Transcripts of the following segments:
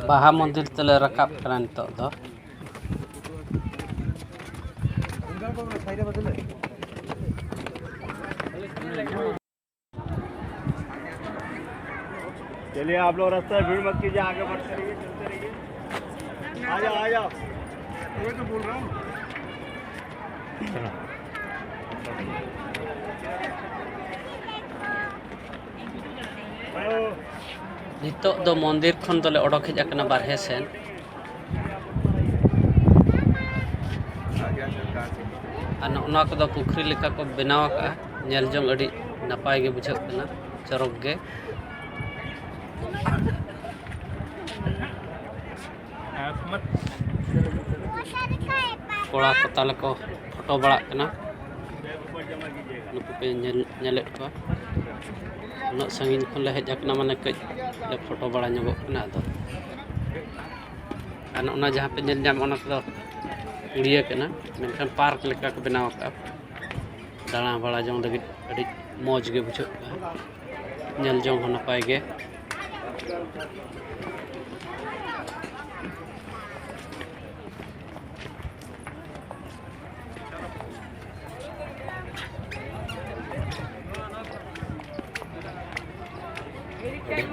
बाहा मंदिर तले रकाब करा नितोग दो चलिए आप लोग रास्ता भीड़ मत कीजिए, आगे बढ़ते रहिए, चलते रहिए। आ जाओ आ जाओ, वही तो बोल रहा हूँ। नितोग दो मंदिर खन दले ओडोक हेज आकना बारहे सेन ना को पुखरी लेका को बनाव का नेल जोंग अड़ी नपाय गे बुझाग कना चरक गे कोड़ा को ताले को फोटो बड़ा कना नुकु पे नेलेट को उन संगीन खन ले हेज आकना माने कज ले फोटो बड़ा ᱧᱚᱜᱚᱜ कना दो अन उना जहां पे नेल जाम उना को उड़िया कना मेनखान पार्क लेका को बनाव का दाणा बड़ा जों लगी अड़ी मौज गे बुझाग का नेल जों हो नपाय गे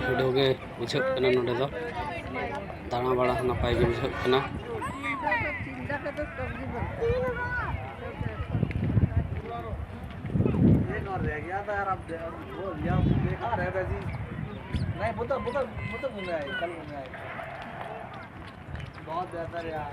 वीडियो गे बुझाग कना नोडे दो दाणा बड़ा नपाय गे बुझाग कना नहीं वो तो घूमे आए, कल घूमे आए, बहुत बेहतर यार।